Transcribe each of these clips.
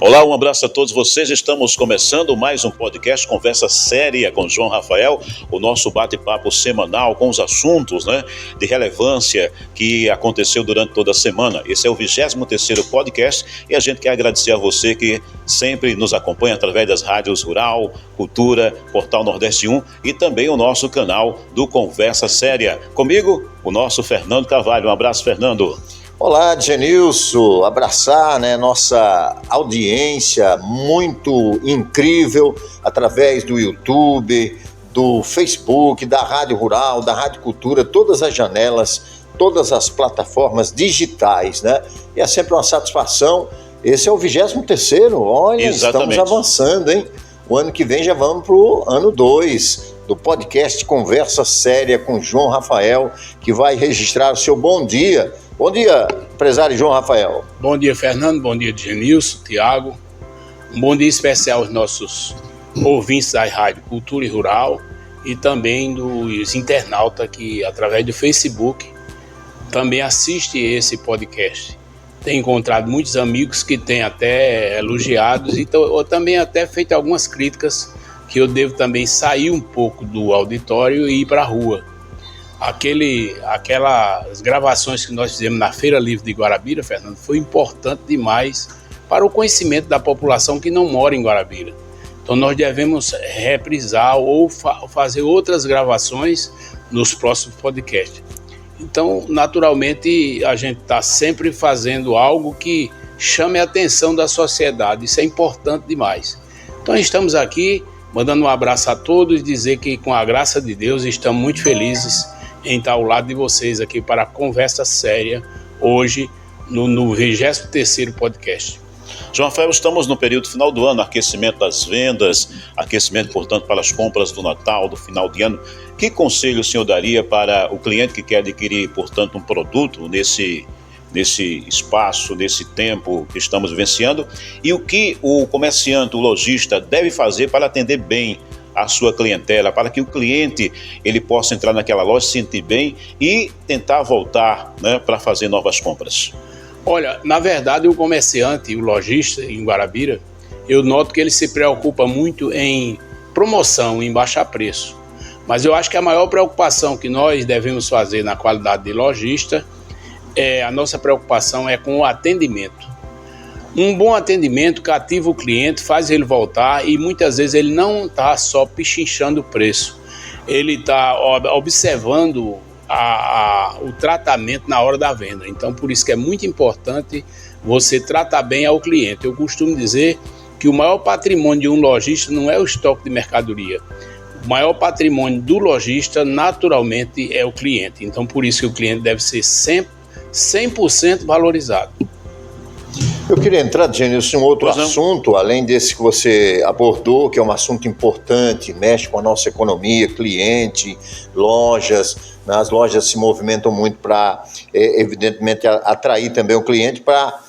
Olá, um abraço a todos vocês. Estamos começando mais um podcast Conversa Séria com João Rafael, o nosso bate-papo semanal com os assuntos, de relevância que aconteceu durante toda a semana. Esse é o 23º podcast e a gente quer agradecer a você que sempre nos acompanha através das rádios Rural, Cultura, Portal Nordeste 1 e também o nosso canal do Conversa Séria. Comigo, o nosso Fernando Carvalho. Um abraço, Fernando. Olá, Genilson, abraçar nossa audiência muito incrível através do YouTube, do Facebook, da Rádio Rural, da Rádio Cultura, todas as janelas, todas as plataformas digitais, E é sempre uma satisfação. Esse é o 23º, olha, Exatamente. Estamos avançando, hein? O ano que vem já vamos para o ano 2 do podcast Conversa Séria com João Rafael, que vai registrar o seu bom dia. Bom dia, empresário João Rafael. Bom dia, Fernando. Bom dia, Genilson, Tiago. Um bom dia especial aos nossos ouvintes da Rádio Cultura e Rural e também dos internautas que, através do Facebook, também assistem esse podcast. Tenho encontrado muitos amigos que têm até elogiados e também até feito algumas críticas que eu devo também sair um pouco do auditório e ir para a rua. Aquelas gravações que nós fizemos na Feira Livre de Guarabira, Fernando, foi importante demais para o conhecimento da população que não mora em Guarabira. Então nós devemos reprisar ou fazer outras gravações nos próximos podcasts. Então, naturalmente, a gente está sempre fazendo algo que chame a atenção da sociedade. Isso é importante demais. Então estamos aqui mandando um abraço a todos e dizer que, com a graça de Deus, estamos muito felizes em estar ao lado de vocês aqui para a Conversa Séria, hoje, no 23º podcast. João Rafael, estamos no período final do ano, aquecimento das vendas, aquecimento, portanto, para as compras do Natal, do final de ano. Que conselho o senhor daria para o cliente que quer adquirir, portanto, um produto nesse espaço, nesse tempo que estamos vivenciando? E o que o comerciante, o lojista, deve fazer para atender bem a sua clientela, para que o cliente ele possa entrar naquela loja, se sentir bem e tentar voltar para fazer novas compras? Olha, na verdade, o comerciante, o lojista em Guarabira, eu noto que ele se preocupa muito em promoção, em baixar preço. Mas eu acho que a maior preocupação que nós devemos fazer na qualidade de lojista a nossa preocupação é com o atendimento. Um bom atendimento cativa o cliente, faz ele voltar e muitas vezes ele não está só pichinchando o preço. Ele está observando o tratamento na hora da venda. Então, por isso que é muito importante você tratar bem ao cliente. Eu costumo dizer que o maior patrimônio de um lojista não é o estoque de mercadoria. O maior patrimônio do lojista, naturalmente, é o cliente. Então, por isso que o cliente deve ser sempre 100% valorizado. Eu queria entrar, Genilson, em um outro assunto, além desse que você abordou, que é um assunto importante, mexe com a nossa economia, cliente, lojas. As lojas se movimentam muito para, evidentemente, atrair também o cliente para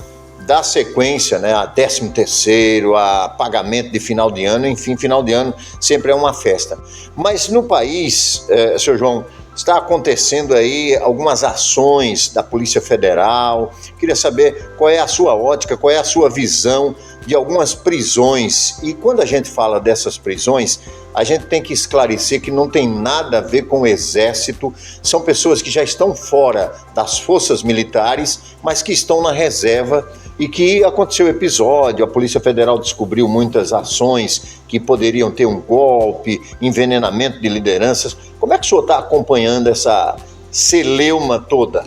dar sequência, a 13º, a pagamento de final de ano, enfim, final de ano sempre é uma festa. Mas no país, Sr. João, está acontecendo aí algumas ações da Polícia Federal. Queria saber qual é a sua ótica, qual é a sua visão de algumas prisões. E quando a gente fala dessas prisões, a gente tem que esclarecer que não tem nada a ver com o Exército. São pessoas que já estão fora das forças militares, mas que estão na reserva e que aconteceu episódio, a Polícia Federal descobriu muitas ações que poderiam ter um golpe, envenenamento de lideranças. Como é que o senhor está acompanhando essa celeuma toda?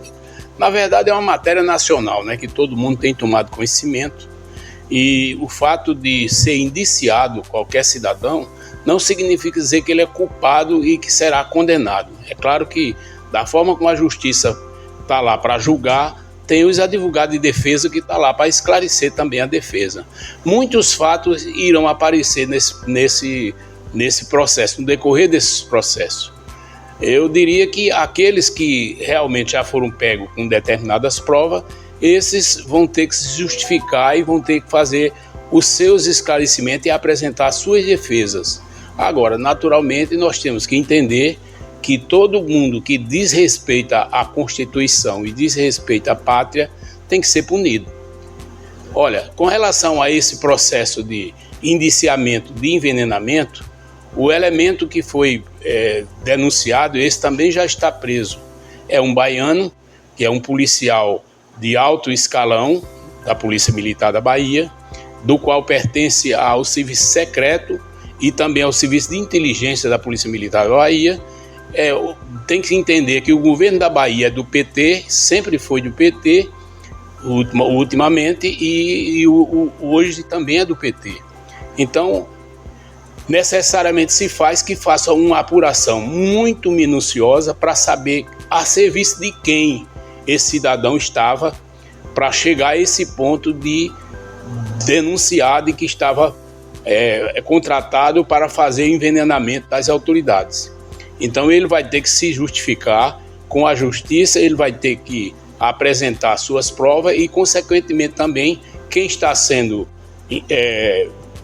Na verdade, é uma matéria nacional, que todo mundo tem tomado conhecimento. E o fato de ser indiciado qualquer cidadão não significa dizer que ele é culpado e que será condenado. É claro que, da forma como a justiça está lá para julgar, tem os advogados de defesa que estão lá para esclarecer também a defesa. Muitos fatos irão aparecer nesse processo, no decorrer desses processos. Eu diria que aqueles que realmente já foram pegos com determinadas provas, esses vão ter que se justificar e vão ter que fazer os seus esclarecimentos e apresentar as suas defesas. Agora, naturalmente, nós temos que entender que todo mundo que desrespeita a Constituição e desrespeita a pátria tem que ser punido. Olha, com relação a esse processo de indiciamento de envenenamento, o elemento que foi denunciado, esse também já está preso. É um baiano, que é um policial de alto escalão da Polícia Militar da Bahia, do qual pertence ao serviço secreto e também ao serviço de inteligência da Polícia Militar da Bahia. Tem que entender que o governo da Bahia é do PT, sempre foi do PT, ultimamente, e hoje também é do PT. Então, necessariamente se faz que faça uma apuração muito minuciosa para saber a serviço de quem esse cidadão estava para chegar a esse ponto de denunciar de que estava contratado para fazer envenenamento das autoridades. Então ele vai ter que se justificar com a justiça, ele vai ter que apresentar suas provas e, consequentemente, também quem está sendo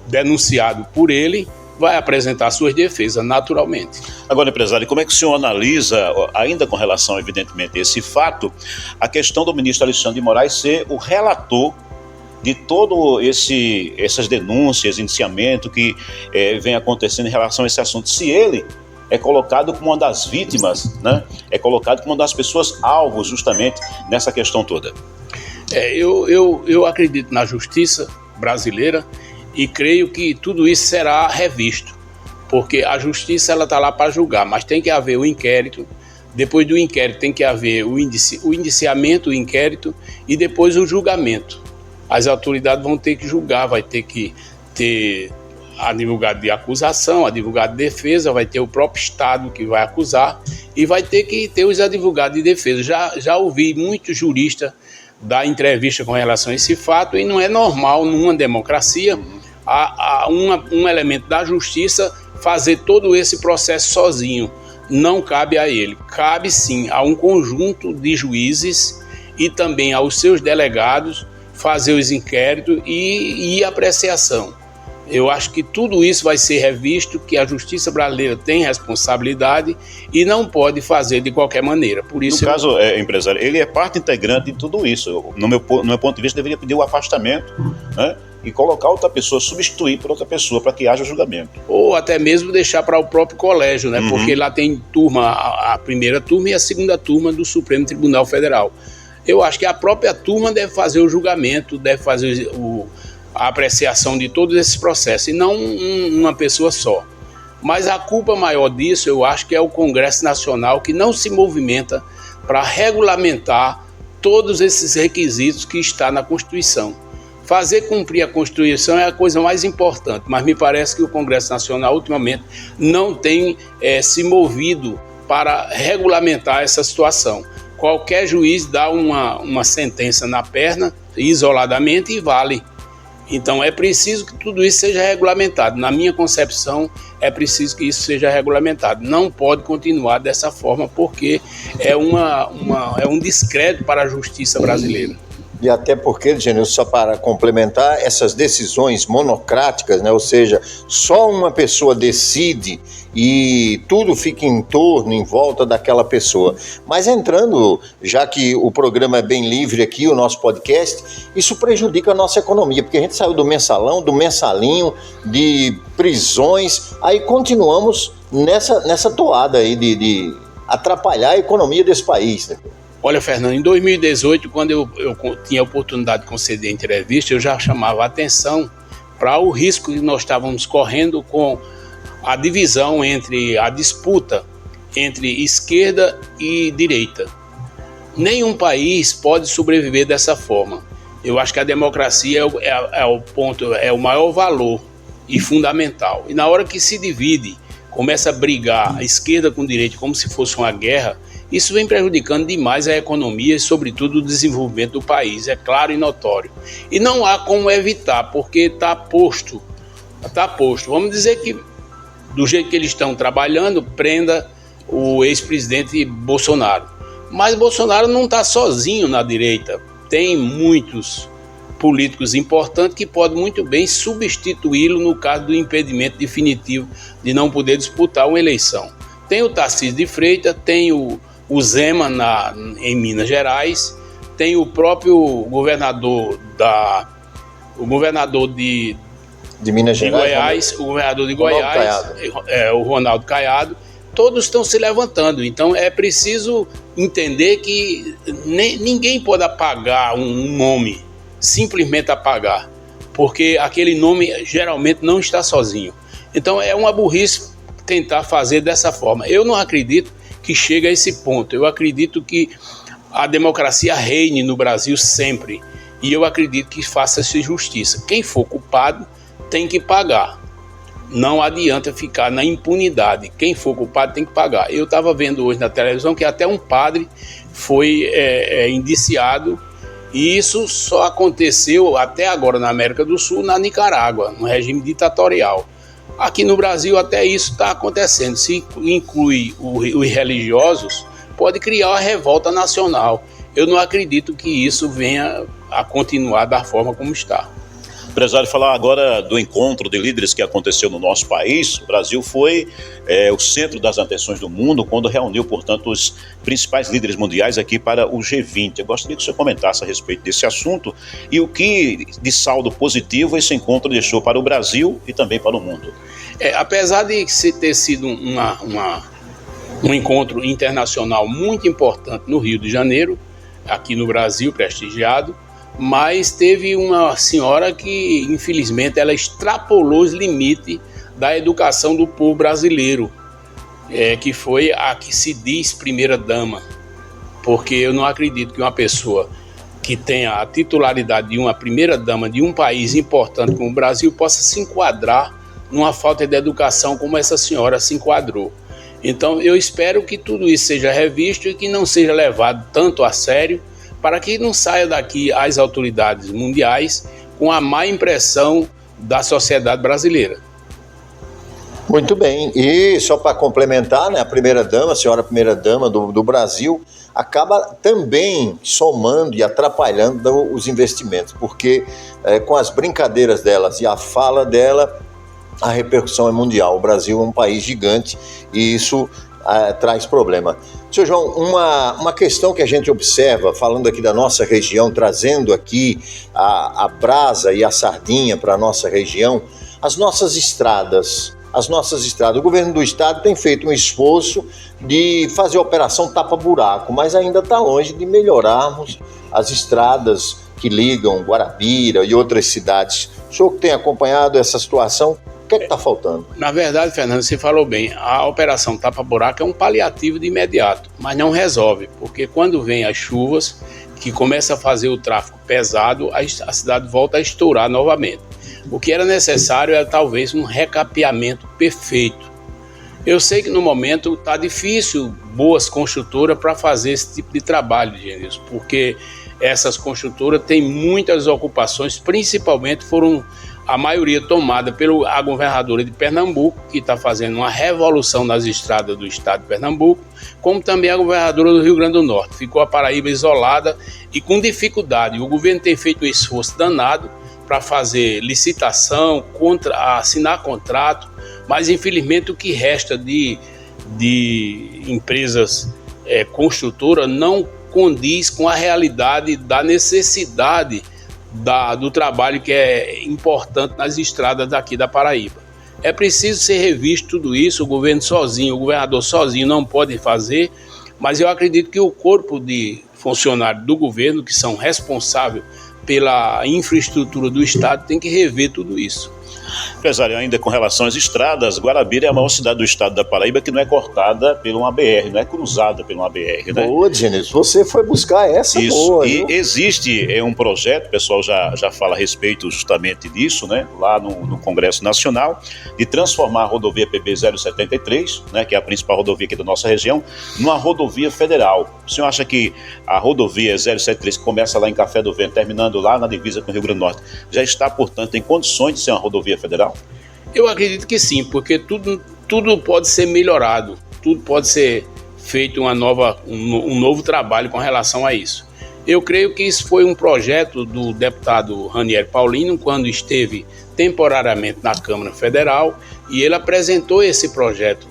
denunciado por ele vai apresentar suas defesas naturalmente. Agora, empresário, como é que o senhor analisa, ainda com relação, evidentemente, a esse fato, a questão do ministro Alexandre de Moraes ser o relator de todo essas denúncias, indiciamento que vem acontecendo em relação a esse assunto? Se ele é colocado como uma das vítimas, né? É colocado como uma das pessoas alvos justamente nessa questão toda. Eu acredito na justiça brasileira e creio que tudo isso será revisto, porque a justiça ela está lá para julgar, mas tem que haver o inquérito, depois do inquérito tem que haver o indiciamento, o inquérito e depois o julgamento. As autoridades vão ter que julgar, vai ter que ter advogado de acusação, advogado de defesa, vai ter o próprio Estado que vai acusar e vai ter que ter os advogados de defesa. Já ouvi muitos juristas dar entrevista com relação a esse fato e não é normal numa democracia um elemento da justiça fazer todo esse processo sozinho. Não cabe a ele, cabe sim a um conjunto de juízes e também aos seus delegados fazer os inquéritos e apreciação. Eu acho que tudo isso vai ser revisto, que a justiça brasileira tem responsabilidade e não pode fazer de qualquer maneira. Por isso, no caso, empresário, ele é parte integrante de tudo isso. No meu ponto de vista, deveria pedir o afastamento, né, e colocar outra pessoa, substituir por outra pessoa para que haja julgamento. Ou até mesmo deixar para o próprio colégio, né, porque lá tem turma, a primeira turma e a segunda turma do Supremo Tribunal Federal. Eu acho que a própria turma deve fazer o julgamento, deve fazer a apreciação de todos esses processos, e não uma pessoa só. Mas a culpa maior disso, eu acho que é o Congresso Nacional, que não se movimenta para regulamentar todos esses requisitos que está na Constituição. Fazer cumprir a Constituição é a coisa mais importante, mas me parece que o Congresso Nacional, ultimamente, não tem se movido para regulamentar essa situação. Qualquer juiz dá uma sentença na perna, isoladamente, e vale. Então é preciso que tudo isso seja regulamentado. Na minha concepção, é preciso que isso seja regulamentado. Não pode continuar dessa forma, porque é um descrédito para a justiça brasileira. E até porque, Genilson, só para complementar, essas decisões monocráticas, né, ou seja, só uma pessoa decide e tudo fica em torno, em volta daquela pessoa. Mas entrando, já que o programa é bem livre aqui, o nosso podcast, isso prejudica a nossa economia, porque a gente saiu do mensalão, do mensalinho, de prisões, aí continuamos nessa toada aí de atrapalhar a economia desse país, né? Olha, Fernando, em 2018, quando eu tinha a oportunidade de conceder entrevista, eu já chamava a atenção para o risco que nós estávamos correndo com a divisão a disputa entre esquerda e direita. Nenhum país pode sobreviver dessa forma. Eu acho que a democracia é o maior valor e fundamental. E na hora que se divide, começa a brigar a esquerda com a direita como se fosse uma guerra, isso vem prejudicando demais a economia e, sobretudo, o desenvolvimento do país, é claro e notório. E não há como evitar, porque está posto. Vamos dizer que, do jeito que eles estão trabalhando, prenda o ex-presidente Bolsonaro. Mas Bolsonaro não está sozinho na direita. Tem muitos políticos importantes que podem muito bem substituí-lo no caso do impedimento definitivo de não poder disputar uma eleição. Tem o Tarcísio de Freitas, tem o Zema em Minas Gerais, tem o próprio governador o governador de Minas Gerais, Goiás, o governador de Goiás, o Ronaldo Caiado, todos estão se levantando. Então é preciso entender que ninguém pode apagar um nome, simplesmente apagar, porque aquele nome geralmente não está sozinho. Então é uma burrice tentar fazer dessa forma. Eu não acredito que chegue a esse ponto. Eu acredito que a democracia reine no Brasil sempre. E eu acredito que faça-se justiça. Quem for culpado tem que pagar. Não adianta ficar na impunidade. Quem for culpado tem que pagar. Eu estava vendo hoje na televisão que até um padre foi indiciado, e isso só aconteceu até agora na América do Sul, na Nicarágua, no regime ditatorial. Aqui no Brasil até isso está acontecendo. Se inclui os religiosos, pode criar uma revolta nacional. Eu não acredito que isso venha a continuar da forma como está. Empresário, falar agora do encontro de líderes que aconteceu no nosso país. O Brasil foi o centro das atenções do mundo quando reuniu, portanto, os principais líderes mundiais aqui para o G20. Eu gostaria que o senhor comentasse a respeito desse assunto e o que de saldo positivo esse encontro deixou para o Brasil e também para o mundo. Apesar de ter sido um encontro internacional muito importante no Rio de Janeiro, aqui no Brasil, prestigiado, mas teve uma senhora que, infelizmente, ela extrapolou os limites da educação do povo brasileiro, que foi a que se diz primeira-dama, porque eu não acredito que uma pessoa que tenha a titularidade de uma primeira-dama de um país importante como o Brasil possa se enquadrar numa falta de educação como essa senhora se enquadrou. Então, eu espero que tudo isso seja revisto e que não seja levado tanto a sério, para que não saia daqui as autoridades mundiais com a má impressão da sociedade brasileira. Muito bem, e só para complementar, né, a senhora primeira-dama do Brasil, acaba também somando e atrapalhando os investimentos, porque com as brincadeiras delas e a fala dela, a repercussão é mundial. O Brasil é um país gigante e isso traz problema. Seu João, uma questão que a gente observa, falando aqui da nossa região, trazendo aqui a brasa e a sardinha para a nossa região, as nossas estradas. O governo do estado tem feito um esforço de fazer a operação tapa-buraco, mas ainda está longe de melhorarmos as estradas que ligam Guarabira e outras cidades. O senhor que tem acompanhado essa situação, o que está faltando? Na verdade, Fernando, você falou bem, a operação tapa-buraco é um paliativo de imediato, mas não resolve, porque quando vem as chuvas, que começa a fazer o tráfego pesado, a cidade volta a estourar novamente. O que era necessário era talvez um recapeamento perfeito. Eu sei que no momento está difícil boas construtoras para fazer esse tipo de trabalho, Genilson, porque essas construtoras têm muitas ocupações, principalmente foram a maioria tomada pela governadora de Pernambuco, que está fazendo uma revolução nas estradas do estado de Pernambuco, como também a governadora do Rio Grande do Norte. Ficou a Paraíba isolada e com dificuldade. O governo tem feito um esforço danado para fazer licitação, assinar contrato, mas infelizmente o que resta de empresas construtoras não condiz com a realidade da necessidade do trabalho que é importante nas estradas daqui da Paraíba. É preciso ser revisto tudo isso, o governo sozinho, o governador sozinho não pode fazer, mas eu acredito que o corpo de funcionários do governo, que são responsáveis pela infraestrutura do estado, tem que rever tudo isso. Empresário, ainda com relação às estradas, Guarabira é a maior cidade do estado da Paraíba que não é cortada por uma BR, não é cruzada por uma BR, né? Boa, Denis, você foi buscar essa. Isso. Boa. E existe um projeto, o pessoal já fala a respeito justamente disso, né? Lá no Congresso Nacional, de transformar a rodovia PB 073, né? Que é a principal rodovia aqui da nossa região, numa rodovia federal. O senhor acha que a rodovia 073, que começa lá em Café do Vento, terminando lá na divisa com o Rio Grande do Norte, já está, portanto, em condições de ser uma rodovia federal? Eu acredito que sim, porque tudo pode ser melhorado, tudo pode ser feito um novo trabalho com relação a isso. Eu creio que isso foi um projeto do deputado Ranieri Paulino, quando esteve temporariamente na Câmara Federal, e ele apresentou esse projeto.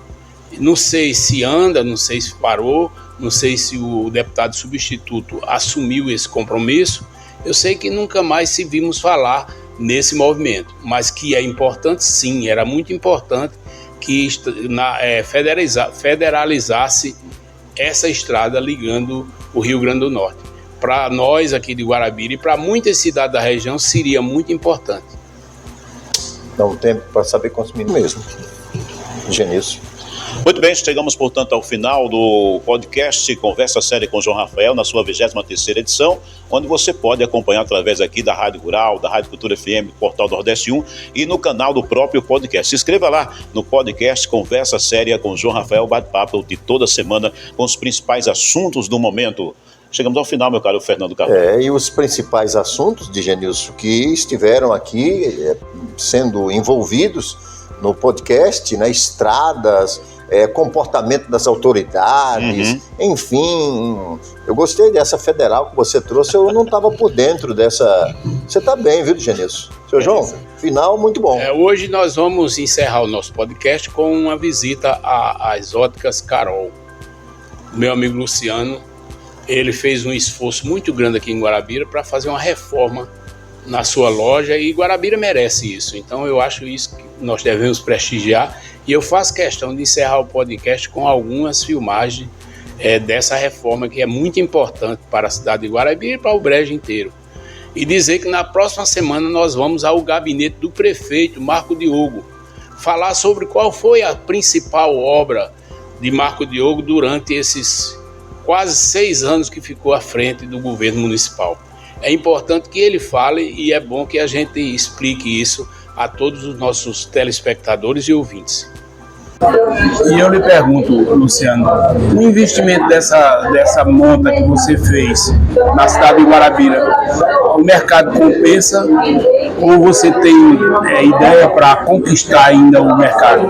Não sei se anda, não sei se parou, não sei se o deputado substituto assumiu esse compromisso. Eu sei que nunca mais se vimos falar nesse movimento, mas que é importante sim, era muito importante que federalizasse essa estrada ligando o Rio Grande do Norte. Para nós aqui de Guarabira e para muitas cidades da região seria muito importante. Dá um tempo para saber consumir mesmo. Genilson. Muito bem, chegamos, portanto, ao final do podcast Conversa Séria com João Rafael, na sua 23ª edição, onde você pode acompanhar através aqui da Rádio Rural, da Rádio Cultura FM, do Portal Nordeste 1 e no canal do próprio podcast. Se inscreva lá no podcast Conversa Séria com João Rafael, bate-papo de toda semana com os principais assuntos do momento. Chegamos ao final, meu caro Fernando Carvalho. E os principais assuntos de Genilson que estiveram aqui sendo envolvidos no podcast, estradas, comportamento das autoridades, enfim. Eu gostei dessa federal que você trouxe, eu não estava por dentro dessa. Você está bem, viu, Genilson? Seu João, final muito bom. Hoje nós vamos encerrar o nosso podcast com uma visita às óticas Carol. Meu amigo Luciano, ele fez um esforço muito grande aqui em Guarabira para fazer uma reforma na sua loja e Guarabira merece isso. Então eu acho isso que nós devemos prestigiar e eu faço questão de encerrar o podcast com algumas filmagens dessa reforma que é muito importante para a cidade de Guarabira e para o Brejo inteiro. E dizer que na próxima semana nós vamos ao gabinete do prefeito Marco Diogo falar sobre qual foi a principal obra de Marco Diogo durante esses quase 6 anos que ficou à frente do governo municipal. É importante que ele fale e é bom que a gente explique isso a todos os nossos telespectadores e ouvintes. E eu lhe pergunto, Luciano, o investimento dessa monta que você fez na cidade de Guarabira, o mercado compensa ou você tem ideia para conquistar ainda o mercado?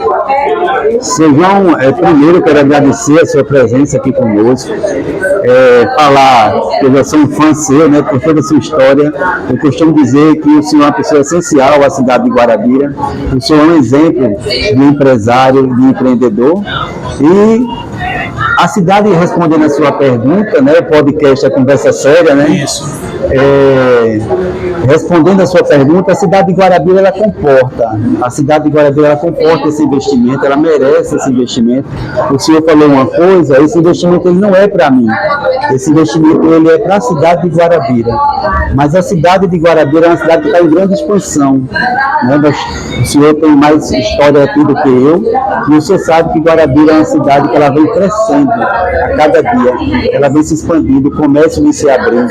Seu João, primeiro eu quero agradecer a sua presença aqui conosco, falar que eu sou um fã seu, por toda a sua história. Eu costumo dizer que o senhor é uma pessoa essencial à cidade de Guarabira, o senhor é um exemplo de empresário, de empreendedor, e a cidade, respondendo a sua pergunta, o podcast é Conversa Séria, Isso. Respondendo a sua pergunta, a cidade de Guarabira ela comporta esse investimento, ela merece esse investimento. O senhor falou uma coisa, esse investimento ele não é para mim, esse investimento ele é para a cidade de Guarabira, mas a cidade de Guarabira é uma cidade que está em grande expansão, O senhor tem mais história aqui do que eu, e o senhor sabe que Guarabira é uma cidade que ela vem crescendo a cada dia, ela vem se expandindo, o comércio vem se abrindo.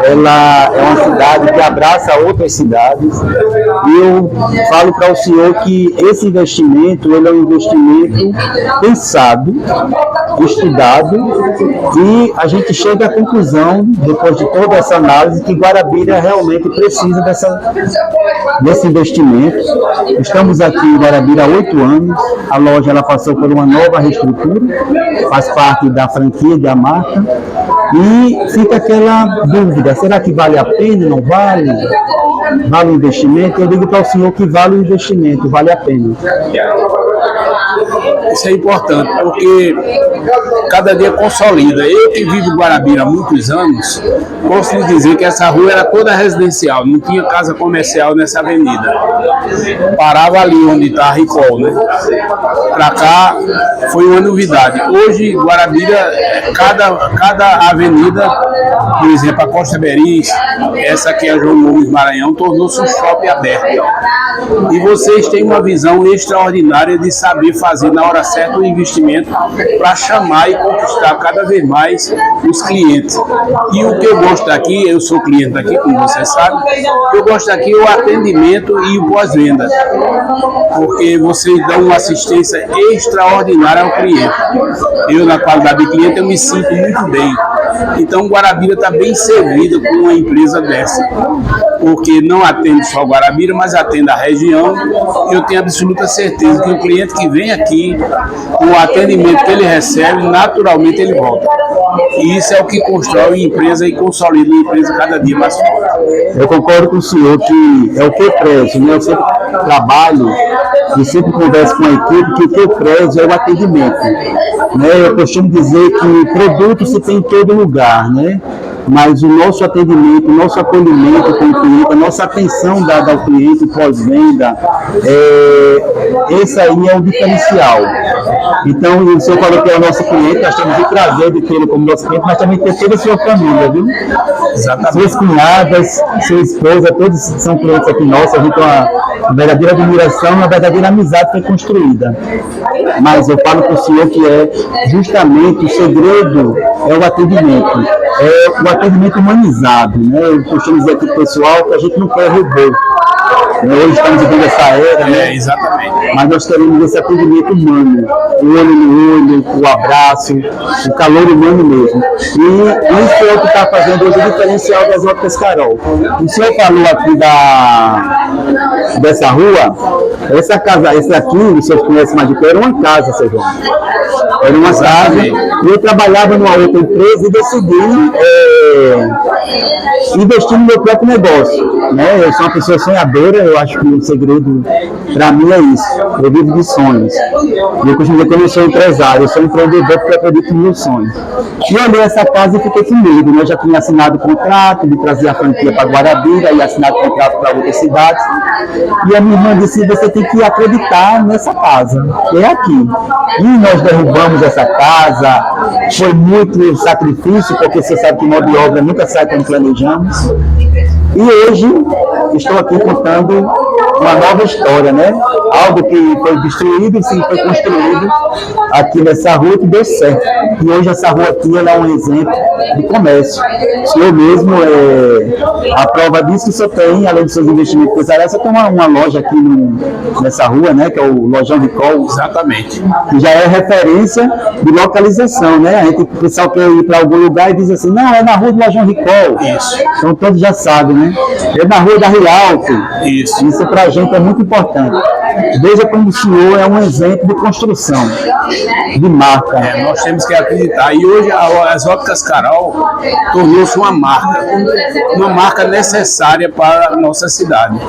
Ela é uma cidade que abraça outras cidades e eu falo para o senhor que esse investimento ele é um investimento pensado, estudado e a gente chega à conclusão, depois de toda essa análise, que Guarabira realmente precisa desse investimento. Estamos aqui em Guarabira há 8 anos, a loja ela passou por uma nova reestrutura, faz parte da franquia da marca e fica aquela dúvida, será que vale a pena, não vale? Vale o investimento? Eu digo para o senhor que vale o investimento, vale a pena. Isso é importante, porque cada dia consolida. Eu que vivo em Guarabira há muitos anos, posso lhe dizer que essa rua era toda residencial, não tinha casa comercial nessa avenida. Parava ali onde está a Ricol, Para cá foi uma novidade. Hoje, Guarabira, cada avenida, por exemplo, a Costa Beris, essa aqui é a João Gomes Maranhão, tornou-se um shopping aberto. E vocês têm uma visão extraordinária de saber fazer na hora certa o investimento para chamar e conquistar cada vez mais os clientes. E o que eu gosto aqui, eu sou cliente aqui, como você sabe, o que eu gosto aqui é o atendimento e o pós-venda, porque vocês dão uma assistência extraordinária ao cliente. Eu, na qualidade de cliente, eu me sinto muito bem. Então, Guarabira está bem servida com uma empresa dessa, porque não atende só Guarabira, mas atende a região. Eu tenho absoluta certeza que o cliente que vem aqui, com o atendimento que ele recebe, naturalmente ele volta. E isso é o que constrói a empresa e consolida a empresa cada dia mais forte. Eu concordo com o senhor que é o que eu prezo, Eu sempre trabalho e sempre converso com a equipe que o que eu prezo é o atendimento. Eu costumo dizer que produto se tem em todo lugar, mas o nosso atendimento, o nosso acolhimento com o cliente, a nossa atenção dada ao cliente pós-venda, esse aí é o diferencial. Então, o senhor falou que é o nosso cliente, nós temos o prazer de tê-lo como nosso cliente, mas também ter toda a sua família, viu? Exatamente. Suas cunhadas, sua esposa, todos são clientes aqui nossos, a gente tem uma verdadeira admiração, uma verdadeira amizade que foi construída. Mas eu falo para o senhor que justamente o segredo é o atendimento, é o atendimento humanizado, né? Eu costumo dizer aqui para o pessoal que a gente não quer robô. Hoje estamos vivendo essa era, né? Exatamente. Mas nós queremos esse atendimento humano, o olho no olho, o abraço, o calor humano mesmo. E isso é o que está fazendo hoje o diferencial das Óticas Carol. O senhor falou aqui dessa rua, essa casa, esse aqui, o senhor conhece mais de perto, era uma casa, seu João. Era uma casa, e eu trabalhava numa outra empresa e decidi investir no meu próprio negócio, né? Eu sou uma pessoa sonhadora, eu acho que o segredo para mim é isso, eu vivo de sonhos. E eu costumo dizer que eu não sou empresário, eu sou empreendedor porque eu acredito nos meus sonhos. E eu olhei essa casa e fiquei com medo, né? Eu já tinha assinado o contrato de trazer a franquia para Guarabira e assinado o contrato para outras cidades. E a minha irmã disse, você tem que acreditar nessa casa, que é aqui. E nós derrubamos essa casa, foi muito sacrifício, porque você sabe que mão de obra nunca sai como planejamos. E hoje estou aqui contando uma nova história, né? Algo que foi destruído e sim foi construído aqui nessa rua que deu certo. E hoje essa rua aqui ela é um exemplo de comércio. O senhor mesmo a prova disso que o senhor tem, além dos seus investimentos empresariais, você tem uma loja aqui nessa rua, né? Que é o Lojão Ricol. Exatamente. Que já é referência de localização, né? O pessoal quer ir para algum lugar e diz assim, não, é na rua do Lojão Ricol. Isso. Então todos já sabem, né? É na rua da Rialto. Isso para a gente é muito importante. Veja como o senhor é um exemplo de construção, de marca. Nós temos que acreditar. E hoje as Óticas Carol tornou-se uma marca necessária para a nossa cidade.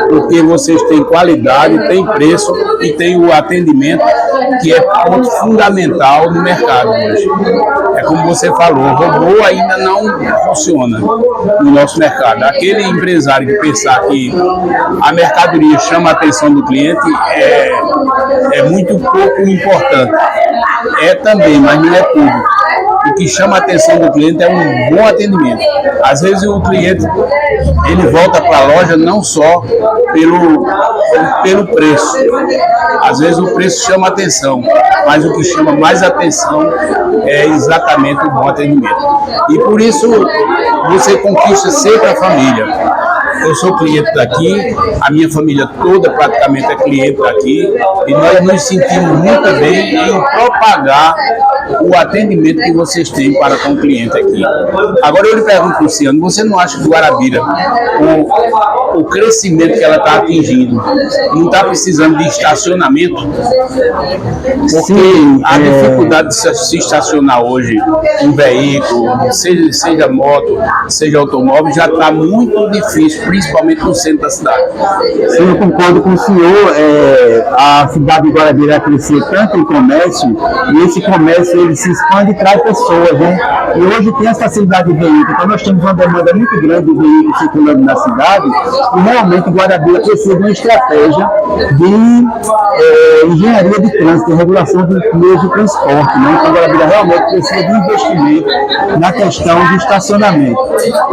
Porque vocês têm qualidade, têm preço e têm o atendimento, que é ponto fundamental no mercado hoje. É como você falou, o robô ainda não funciona no nosso mercado. Aquele empresário que pensar que a mercadoria chama a atenção do cliente é muito pouco importante. É também, mas não é tudo. O que chama a atenção do cliente é um bom atendimento. Às vezes o cliente ele volta para a loja não só pelo preço. Às vezes o preço chama a atenção, mas o que chama mais atenção é exatamente o bom atendimento. E por isso você conquista sempre a família. Eu sou cliente daqui, a minha família toda praticamente é cliente daqui e nós nos sentimos muito bem em propagar o atendimento que vocês têm para com o cliente aqui. Agora eu lhe pergunto, Luciano, você não acha que Guarabira, o crescimento que ela está atingindo, não está precisando de estacionamento? Porque sim, a dificuldade de se estacionar hoje um veículo, seja moto, seja automóvel, já está muito difícil, principalmente no centro da cidade. Sim, eu concordo com o senhor. A cidade de Guarabira vai crescer tanto em comércio, e esse comércio ele se expande e traz pessoas, né? E hoje tem essa facilidade de veículo, então nós temos uma demanda muito grande de veículos circulando na cidade, e realmente Guarabira precisa de uma estratégia de engenharia de trânsito, de regulação de meios de transporte, né? Então Guarabira realmente precisa de investimento na questão de estacionamento.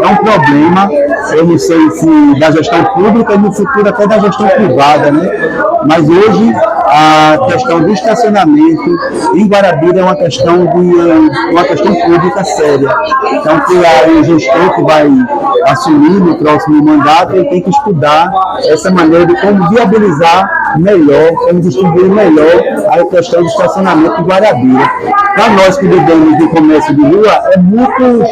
É um problema, eu não sei se da gestão pública e no futuro até da gestão privada, né? Mas hoje a questão do estacionamento em Guarabira é uma questão pública séria. Então, o gestor que vai assumir no próximo mandato, ele tem que estudar essa maneira de como viabilizar melhor, como distribuir melhor a questão do estacionamento em Guarabira. Para nós que vivemos de comércio de rua, é muito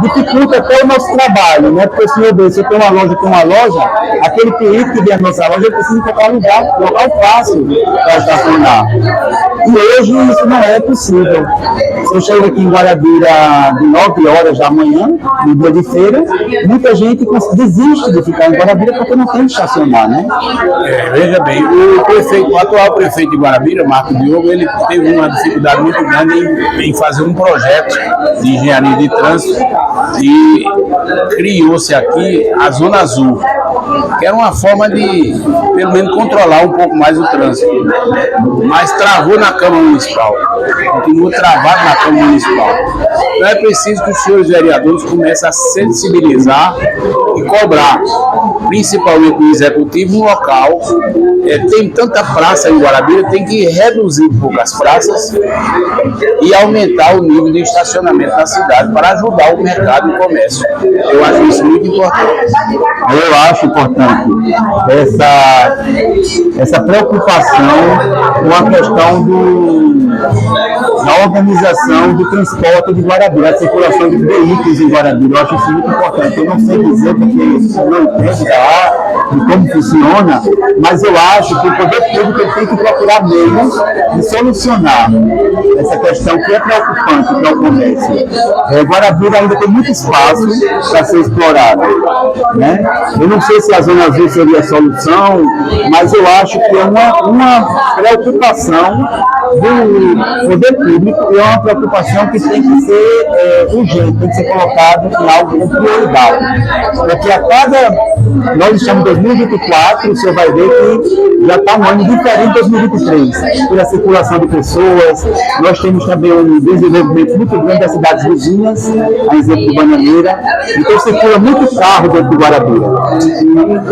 dificulta até o nosso trabalho, né? Porque se eu tenho uma loja, aquele cliente que vem à nossa loja, ele precisa encontrar um local fácil para estacionar. E hoje isso não é possível. Se eu chego aqui em Guarabira de 9 horas da manhã, no dia de feira, muita gente desiste de ficar em Guarabira porque não tem que estacionar, né? Veja bem, o atual prefeito de Guarabira, Marco Diogo, ele teve uma dificuldade muito grande em fazer um projeto de engenharia de trânsito e criou-se aqui a Zona Azul, que era uma forma de, pelo menos, controlar um pouco mais o trânsito. Mas travou na Câmara Municipal, continua travado na Câmara Municipal. Então é preciso que os senhores vereadores comecem a sensibilizar e cobrar, principalmente o executivo no local. Tem tanta praça em Guarabira, tem que reduzir um pouco as praças e aumentar o nível de estacionamento na cidade para ajudar o mercado e o comércio. Eu acho isso muito importante. Eu acho importante essa preocupação com a questão da organização do transporte de Guarabira, a circulação de veículos em Guarabira. Eu acho isso muito importante. Eu não sei dizer porque não entendo de como funciona, mas eu acho que o poder público tem que procurar meios de solucionar essa questão que é preocupante para o comércio. Guarabira ainda tem muito espaço para ser explorado, né? Eu não sei se a Zona Azul seria a solução, mas eu acho que é uma preocupação do poder público e é uma preocupação que tem que ser urgente, tem que ser colocado em algo com prioridade. Porque nós estamos em 2024, o senhor vai ver que já está um ano diferente de 2023, pela circulação de pessoas. Nós temos também um desenvolvimento muito grande das cidades vizinhas, a exemplo de Bananeira, então circula muito carro dentro de Guarabira.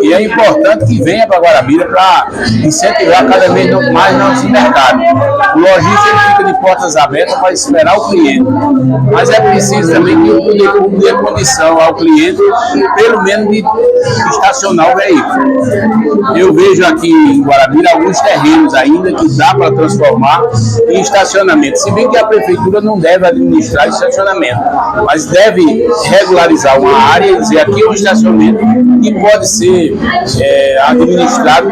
E é importante que venha para Guarabira para incentivar cada vez mais nosso mercado. O lojista ele fica de portas abertas para esperar o cliente, mas é preciso também que o poder público dê condição ao cliente, pelo menos de estacionar o veículo. Eu vejo aqui em Guarabira alguns terrenos ainda que dá para transformar em estacionamento, se bem que a prefeitura não deve administrar estacionamento, mas deve regularizar uma área e dizer aqui é um estacionamento que pode ser administrado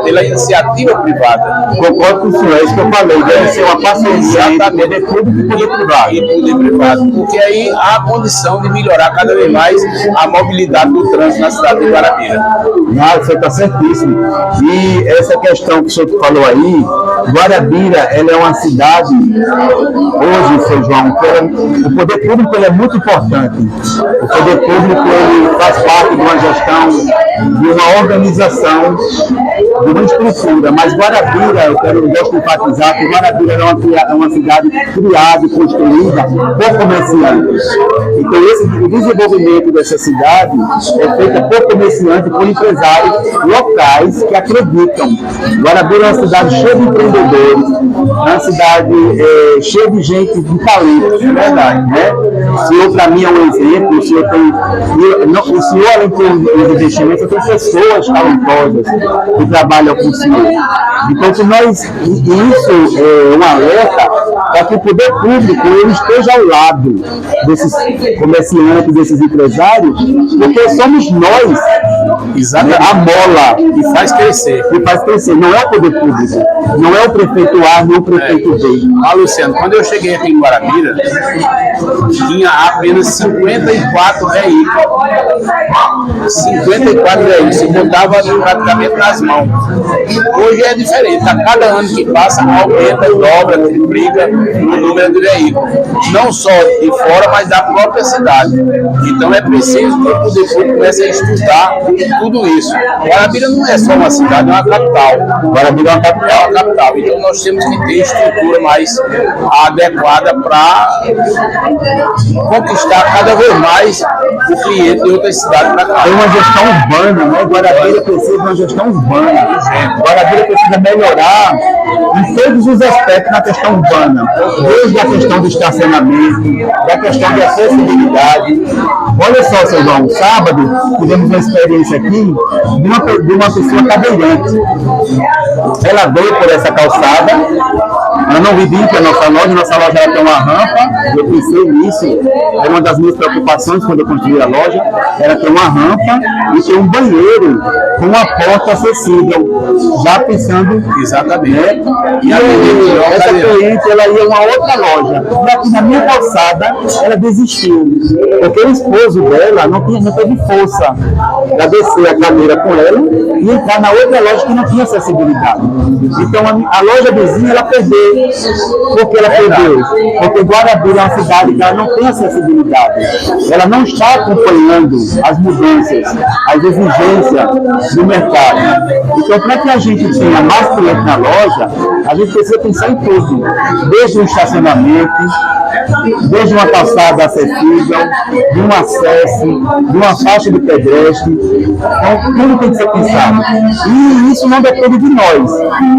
pela iniciativa privada. Concordo com o senhor, é isso que eu falei, deve ser uma parceria entre poder público e poder privado. E poder privado, porque aí há a condição de melhorar cada vez mais a mobilidade do trânsito na cidade de Guarabira. Você está certíssimo. E essa questão que o senhor falou aí, Guarabira, ela é uma cidade, hoje, seu João, que o poder público ele é muito importante. O poder público ele faz parte de uma gestão, de uma organização, de uma estrutura, mas Guarabira, eu gosto de enfatizar que Guarabira é uma cidade criada e construída por comerciantes. Então, o desenvolvimento dessa cidade é feito por comerciantes, por empresários locais que acreditam. Guarabira é uma cidade cheia de empreendedores, é uma cidade cheia de gente de talento, é verdade, né? O senhor, para mim, é um exemplo. O senhor, além de ter os investimentos, tem pessoas talentosas que trabalham com o senhor. Então, isso é um alerta para que o poder público ele esteja ao lado desses comerciantes, desses empresários, porque somos nós, a mola que faz crescer. Não é o poder público, não é o prefeito A, não é o prefeito B. Luciano, quando eu cheguei aqui em Guarabira, tinha apenas 54 veículos. 54 veículos, se contava praticamente nas mãos. Hoje é diferente, a cada ano que passa aumenta, dobra, triplica o número de veículos. Não só de fora, mas da própria cidade. Então é preciso que o poder público comece a estudar tudo isso. Guarabira não é só uma cidade, é uma capital. Guarabira é uma capital. Então nós temos que ter estrutura mais adequada para conquistar cada vez mais o cliente de outras cidades para cá. Tem uma gestão urbana, né? Guarabira precisa de uma gestão urbana. Guarabira precisa melhorar em todos os aspectos na questão urbana, desde a questão do estacionamento, da questão de acessibilidade. Olha só, seu João, sábado tivemos uma experiência aqui de uma pessoa cadeirante. Ela veio por essa calçada ela não reivindica a nossa loja ela tem uma rampa, eu pensei nisso, é uma das minhas preocupações quando eu construí a loja, ela tem uma rampa e tem um banheiro com uma porta acessível, já pensando... Exatamente. Né? E essa cliente, ela ia a uma outra loja, e aqui na minha calçada, ela desistiu, porque o esposo dela não teve força para descer a cadeira com ela e entrar na outra loja que não tinha acessibilidade. Então a loja vizinha ela perdeu. Por que ela perdeu? Porque Guarabira é uma cidade que ela não tem acessibilidade. Ela não está acompanhando as mudanças, as exigências do mercado. Então, para que a gente tenha mais clientes na loja, a gente precisa pensar em tudo, desde o estacionamento, desde uma calçada acessível, de um acesso, de uma faixa de pedestre. Então, tudo tem que ser pensado. E isso não depende de nós.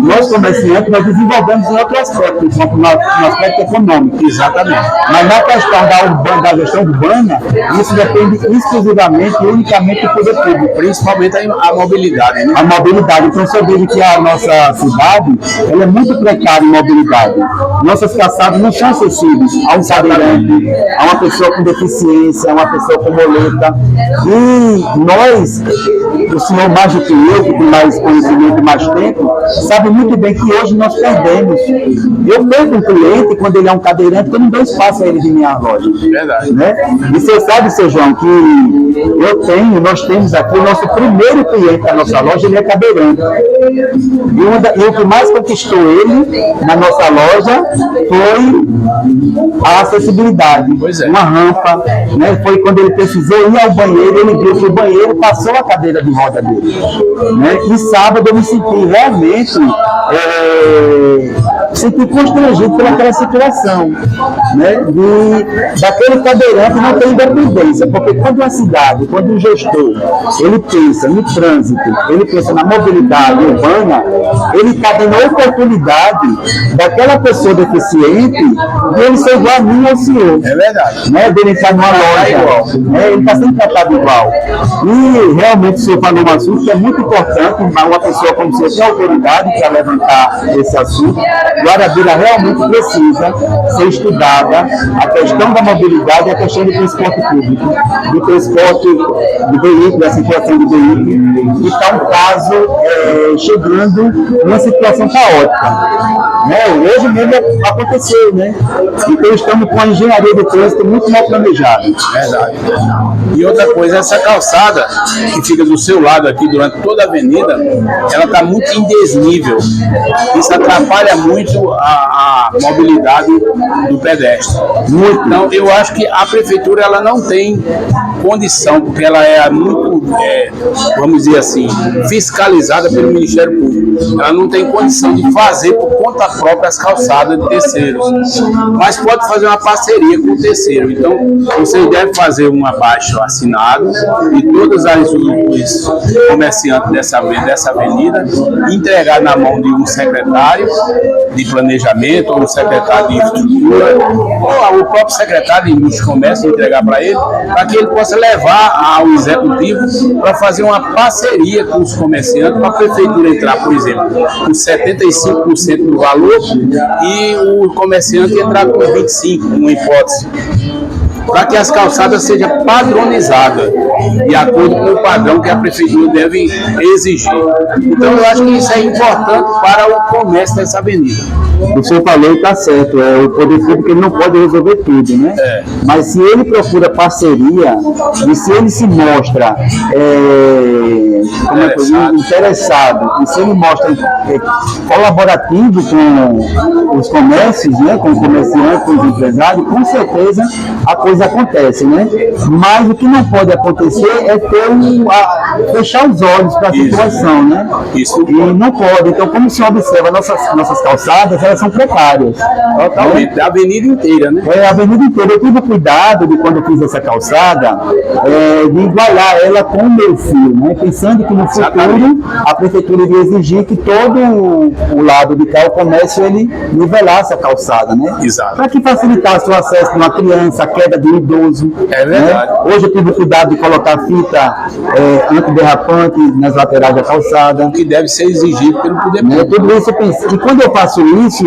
Nós, comerciantes, nós desenvolvemos em outro aspecto, no aspecto econômico. Exatamente. Mas na questão da gestão urbana, isso depende exclusivamente e unicamente do poder público. Principalmente a mobilidade, né? A mobilidade. Então, você vê que a nossa cidade ela é muito precária em mobilidade. Nossas calçadas não são acessíveis a um cadeirante, a uma pessoa com deficiência, a uma pessoa com muleta. E nós, o senhor mais do que eu, que tem mais conhecimento e mais tempo, sabe muito bem que hoje nós perdemos. Eu perco um cliente quando ele é um cadeirante, que eu não dou espaço a ele de minha loja. Verdade. Né? E você sabe, seu João, que nós temos aqui o nosso primeiro cliente da nossa loja, ele é cadeirante. E o que mais conquistou ele na nossa loja foi a acessibilidade. Pois é. Uma rampa, né? Foi quando ele precisou ir ao banheiro, ele viu que o banheiro passou a cadeira de roda dele. Né? E sábado eu me senti realmente constrangido pelaquela situação, né? Daquele cadeirante não ter independência, porque quando a cidade, quando o gestor, ele pensa no trânsito, ele pensa na mobilidade urbana, ele está dando a oportunidade daquela pessoa deficiente de ele ser igual a mim ou ao senhor. É verdade. Né? Dele entrar numa loja, né? Ele está sempre tratado igual. E realmente o senhor falou um assunto que é muito importante, uma pessoa como o senhor tem autoridade para levantar esse assunto. Guarabira realmente precisa ser estudada a questão da mobilidade e a questão do transporte público, do transporte de veículo, da situação do veículo, e está um caso chegando numa situação caótica. Né? Hoje mesmo aconteceu, né? Então estamos com a engenharia do trânsito muito mal planejada. Verdade. E outra coisa, essa calçada que fica do seu lado aqui durante toda a avenida, ela está muito em desnível. Isso atrapalha muito a mobilidade do pedestre. Então, eu acho que a prefeitura ela não tem condição, porque ela é muito, vamos dizer assim, fiscalizada pelo Ministério Público. Ela não tem condição de fazer por conta própria as calçadas de terceiros, mas pode fazer uma parceria com o terceiro. Então, vocês devem fazer um abaixo-assinado e todos os comerciantes dessa avenida entregar na mão de um secretário de planejamento ou um secretário de infraestrutura ou o próprio secretário de indústria e comércio entregar para ele, para que ele possa levar ao executivo para fazer uma parceria com os comerciantes, para a prefeitura entrar, por exemplo, com 75% do valor e o comerciante entrar com 25%, uma hipótese, para que as calçadas sejam padronizadas de acordo com o padrão que a prefeitura deve exigir. Então, eu acho que isso é importante para o comércio dessa avenida. O senhor falou e está certo, o poder público ele não pode resolver tudo, né? Mas se ele procura parceria e se ele se mostra interessado e se ele mostra colaborativo com os comércios, né? Com os comerciantes, com os empresários, com certeza a coisa acontece, né? Mas o que não pode acontecer é fechar os olhos para a situação, né? Isso. E não pode. Então, como o senhor observa, nossas calçadas, elas são precárias. Totalmente, a avenida inteira, né? A avenida inteira. Eu tive cuidado de quando eu fiz essa calçada, de igualar ela com o meu fio, né? Pensando que no futuro a prefeitura iria exigir que todo o lado de cá, o comércio, ele nivelasse a calçada, né? Exato. Para que facilitasse o acesso de uma criança, a queda do idoso. É verdade. Né? Hoje eu tive o cuidado de colocar fita antiderrapante nas laterais da calçada. Que deve ser exigido pelo poder Né? público. Tudo isso eu pensei. E quando eu faço isso,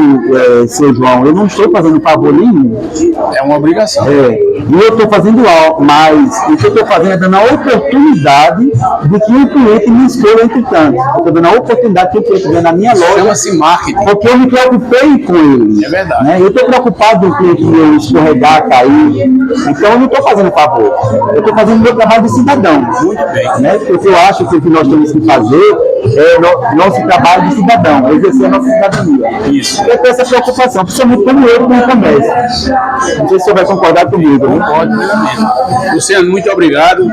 seu João, eu não estou fazendo favor nenhum. É uma obrigação. E eu estou fazendo mais. O que eu estou fazendo é dando a oportunidade de que o cliente me escolha entre tantos. Eu estou dando a oportunidade que o cliente venha na minha loja. Chama-se marketing. Porque eu me preocupei com ele. É verdade. Né? Eu estou preocupado com o cliente meu escorregar, cair. Então eu não estou fazendo favor. Eu estou fazendo o meu trabalho de cidadão. Muito bem. Né? Porque eu acho que o que nós temos que fazer é nosso trabalho de cidadão, exercer a nossa cidadania. Isso. Eu tenho essa preocupação, principalmente como eu, como comércio. Não sei se o senhor vai concordar comigo. Né? Pode, plenamente. Luciano, muito obrigado.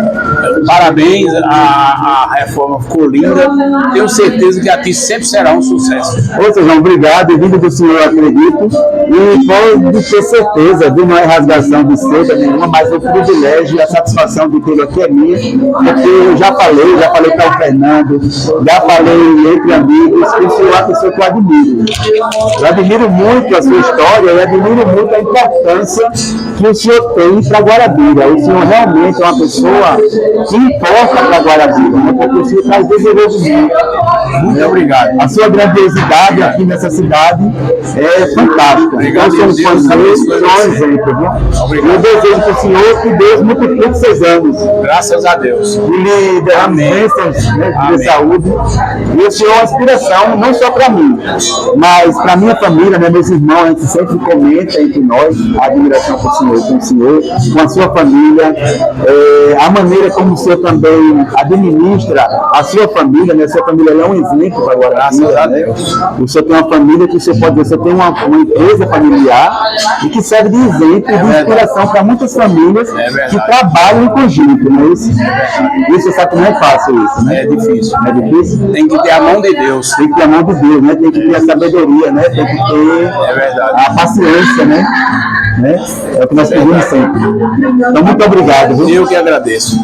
Parabéns, a reforma ficou linda. Tenho certeza que aqui sempre será um sucesso. Ô, João, obrigado. Em vida do senhor, eu acredito. E pode ter certeza, viu? Não é rasgação de seda nenhuma, mas o privilégio e a satisfação de ter aqui é minha, porque eu já falei para o Fernando, já falei entre amigos, que o senhor é uma pessoa que eu admiro. Eu admiro muito a sua história e admiro muito a importância que o senhor tem para Guarabira. O senhor realmente é uma pessoa que importa para Guarabira, né? Porque o senhor traz desenvolvimento. Muito obrigado. A sua grandiosidade aqui nessa cidade é fantástica. Obrigado, Nós somos Deus, um exemplo, viu? Obrigado. Eu desejo para o senhor que Deus multiplique seus anos. Graças a Deus. E lhe derrame bênçãos, né, de saúde. E o senhor é uma inspiração, não só para mim, mas para minha família, né, meus irmãos, a gente sempre comenta entre nós a admiração com o senhor, com a sua família, a maneira como o senhor também administra a sua família, né? A sua família é um exemplo para Guarabira, né? O senhor tem uma família que você pode ver, você tem uma empresa familiar e que serve de exemplo, de inspiração para muitas famílias que trabalham em conjunto, né? Isso sabe que não é fácil isso, né? É difícil. É difícil? Tem que ter a mão de Deus. Tem que ter a mão de Deus, né? Tem que ter a sabedoria, né? Tem que ter a paciência, né? É o que nós pedimos sempre. Então, muito obrigado. Viu? Eu que agradeço.